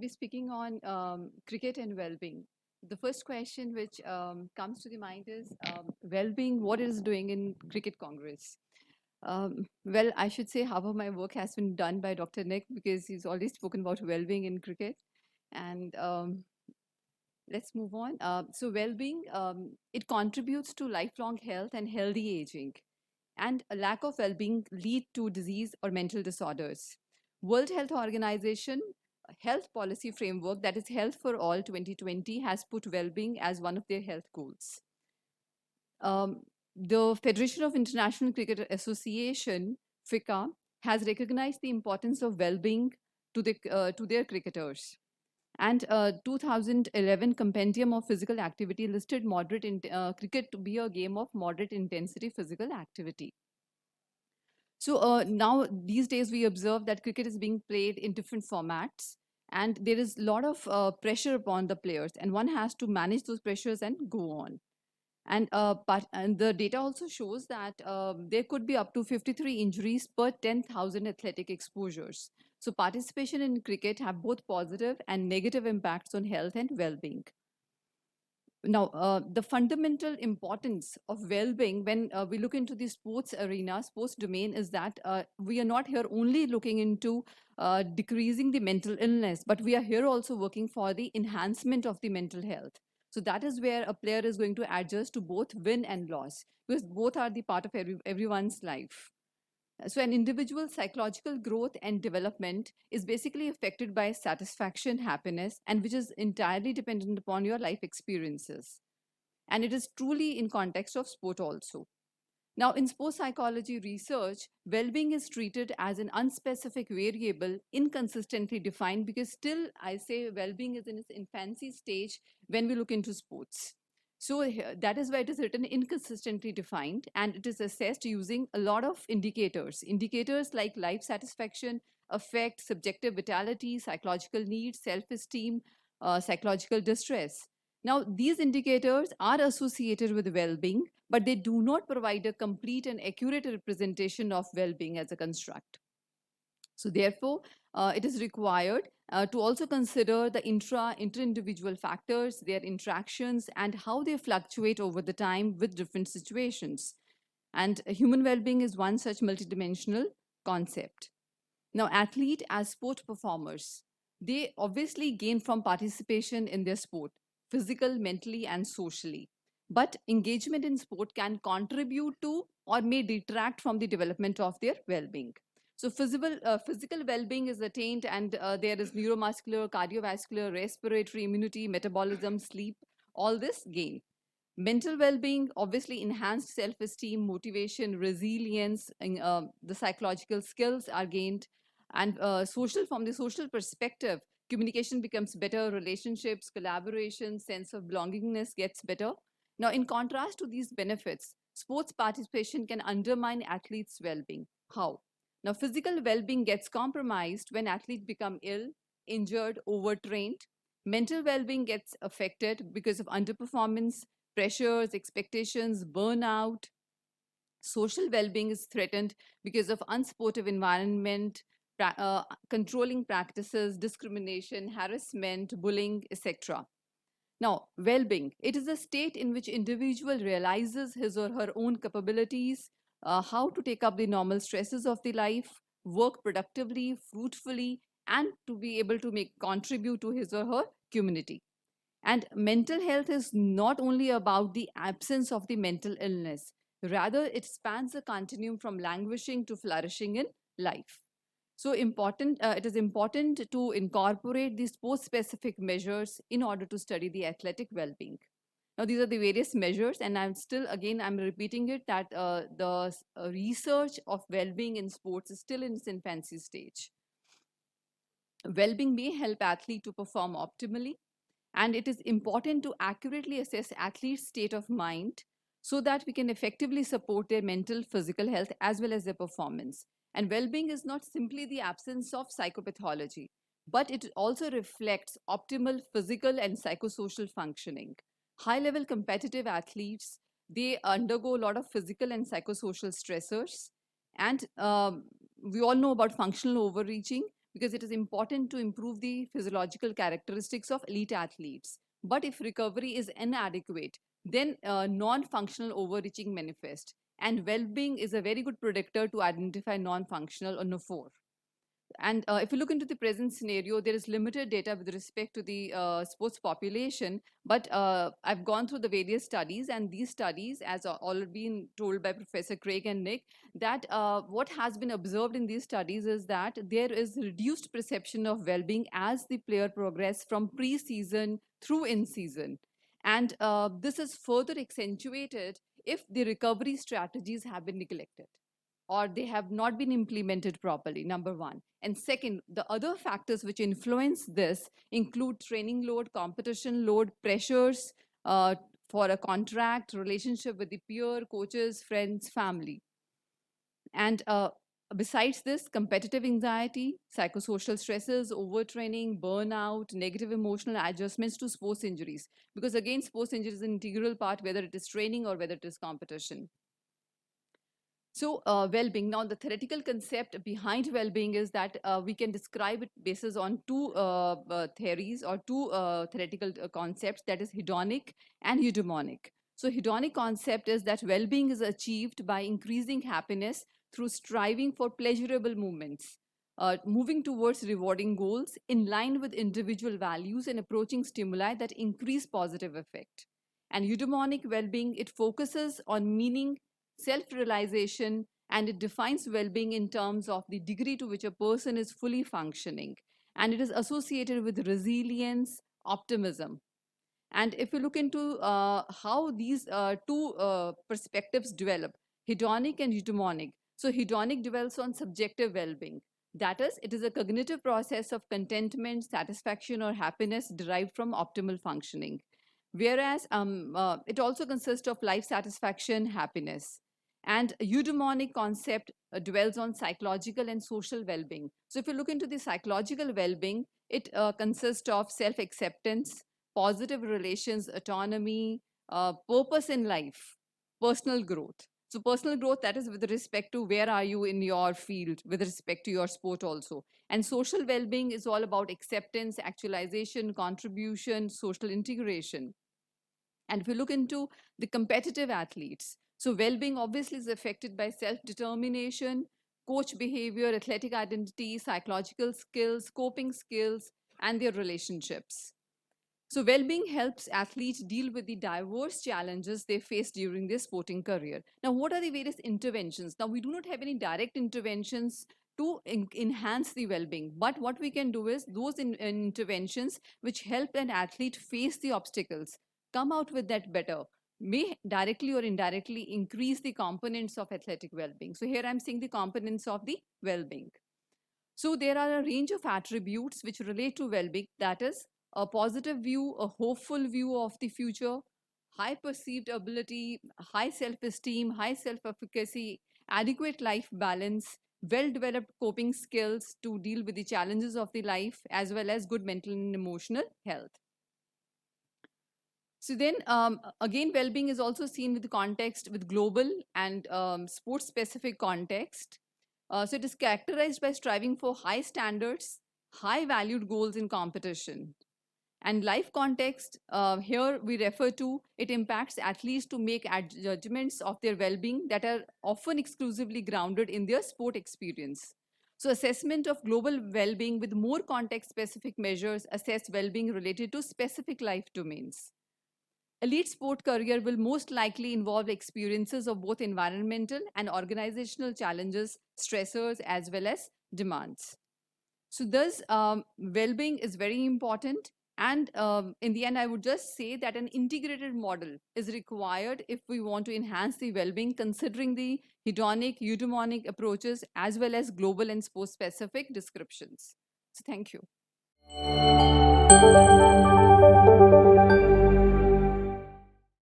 be speaking on cricket and well-being. The first question which comes to the mind is well-being, what it is doing in Cricket Congress. Well, I should say half of my work has been done by Dr. Nick because he's already spoken about well-being in cricket. And let's move on. So well-being, it contributes to lifelong health and healthy aging. And a lack of well-being lead to disease or mental disorders. World Health Organization health policy framework, that is Health for All 2020, has put well-being as one of their health goals. The Federation of International Cricket Association, FICA, has recognized the importance of well-being to their cricketers. And 2011 Compendium of Physical Activity listed cricket to be a game of moderate intensity physical activity. So now these days we observe that cricket is being played in different formats, and there is a lot of pressure upon the players, and one has to manage those pressures and go on. And the data also shows that there could be up to 53 injuries per 10,000 athletic exposures. So participation in cricket have both positive and negative impacts on health and well-being. Now, the fundamental importance of well-being when we look into the sports arena, sports domain, is that we are not here only looking into decreasing the mental illness, but we are here also working for the enhancement of the mental health. So that is where a player is going to adjust to both win and loss, because both are the part of everyone's life. So an individual's psychological growth and development is basically affected by satisfaction, happiness, and which is entirely dependent upon your life experiences. And it is truly in context of sport also. Now, in sports psychology research, well-being is treated as an unspecific variable, inconsistently defined, because still I say well-being is in its infancy stage when we look into sports. So that is why it is written inconsistently defined, and it is assessed using a lot of indicators. Indicators like life satisfaction, affect, subjective vitality, psychological needs, self-esteem, psychological distress. Now, these indicators are associated with well-being, but they do not provide a complete and accurate representation of well-being as a construct. So therefore, it is required to also consider the inter-individual factors, their interactions, and how they fluctuate over the time with different situations. And human well-being is one such multidimensional concept. Now, athlete as sport performers, they obviously gain from participation in their sport, physical, mentally, and socially. But engagement in sport can contribute to or may detract from the development of their well-being. So physical well-being is attained, and there is neuromuscular, cardiovascular, respiratory, immunity, metabolism, sleep, all this gain. Mental well-being, obviously enhanced self-esteem, motivation, resilience, and, the psychological skills are gained. And from the social perspective, communication becomes better, relationships, collaboration, sense of belongingness gets better. Now, in contrast to these benefits, sports participation can undermine athletes' well-being. How? Now, physical well-being gets compromised when athletes become ill, injured, overtrained. Mental well-being gets affected because of underperformance, pressures, expectations, burnout. Social well-being is threatened because of unsportive environment, controlling practices, discrimination, harassment, bullying, etc. Now, well-being, it is a state in which individual realizes his or her own capabilities, how to take up the normal stresses of the life, work productively, fruitfully, and to be able to contribute to his or her community. And mental health is not only about the absence of the mental illness, rather it spans a continuum from languishing to flourishing in life. So it is important to incorporate these sports-specific measures in order to study the athletic well-being. Now, these are the various measures, and I'm repeating it, that the research of well-being in sports is still in its infancy stage. Well-being may help athlete to perform optimally, and it is important to accurately assess athletes' state of mind so that we can effectively support their mental, physical health as well as their performance. And well-being is not simply the absence of psychopathology, but it also reflects optimal physical and psychosocial functioning. High-level competitive athletes, they undergo a lot of physical and psychosocial stressors. And we all know about functional overreaching, because it is important to improve the physiological characteristics of elite athletes. But if recovery is inadequate, then non-functional overreaching manifest. And well-being is a very good predictor to identify non-functional or NO4. And if you look into the present scenario, there is limited data with respect to the sports population, but I've gone through the various studies, and these studies, as already been told by Professor Craig and Nick, that what has been observed in these studies is that there is reduced perception of well-being as the player progress from pre-season through in-season. And this is further accentuated if the recovery strategies have been neglected or they have not been implemented properly, number one. And second, the other factors which influence this include training load, competition load, pressures for a contract, relationship with the peer, coaches, friends, family. And besides this, competitive anxiety, psychosocial stresses, overtraining, burnout, negative emotional adjustments to sports injuries. Because again, sports injury is an integral part, whether it is training or whether it is competition. So well-being. Now, the theoretical concept behind well-being is that we can describe it basis on two theories or two theoretical concepts, that is hedonic and eudaimonic. So hedonic concept is that well-being is achieved by increasing happiness through striving for pleasurable moments, moving towards rewarding goals in line with individual values and approaching stimuli that increase positive effect. And eudaimonic well-being, it focuses on meaning, self-realization, and it defines well-being in terms of the degree to which a person is fully functioning. And it is associated with resilience, optimism. And if you look into how these two perspectives develop, hedonic and eudaimonic. So hedonic develops on subjective well-being. That is, it is a cognitive process of contentment, satisfaction, or happiness derived from optimal functioning. Whereas it also consists of life satisfaction, happiness. And eudaimonic concept dwells on psychological and social well-being. So if you look into the psychological well-being, it consists of self-acceptance, positive relations, autonomy, purpose in life, personal growth. So personal growth, that is with respect to where are you in your field, with respect to your sport also. And social well-being is all about acceptance, actualization, contribution, social integration. And if you look into the competitive athletes, so well-being obviously is affected by self-determination, coach behavior, athletic identity, psychological skills, coping skills, and their relationships. So well-being helps athletes deal with the diverse challenges they face during their sporting career. Now, what are the various interventions? Now, we do not have any direct interventions to enhance the well-being, but what we can do is those interventions which help an athlete face the obstacles, come out with that better, may directly or indirectly increase the components of athletic well-being. So here I'm seeing the components of the well-being. So there are a range of attributes which relate to well-being, that is a positive view, a hopeful view of the future, high perceived ability, high self-esteem, high self-efficacy, adequate life balance, well-developed coping skills to deal with the challenges of the life, as well as good mental and emotional health. So then again, well-being is also seen with the context with global and sports-specific context. So it is characterized by striving for high standards, high valued goals in competition. And life context, here we refer to, it impacts athletes to make judgments of their well-being that are often exclusively grounded in their sport experience. So assessment of global well-being with more context-specific measures assess well-being related to specific life domains. Elite sport career will most likely involve experiences of both environmental and organizational challenges, stressors, as well as demands. So thus, well-being is very important. And in the end, I would just say that an integrated model is required if we want to enhance the well-being, considering the hedonic, eudaimonic approaches, as well as global and sport-specific descriptions. So thank you.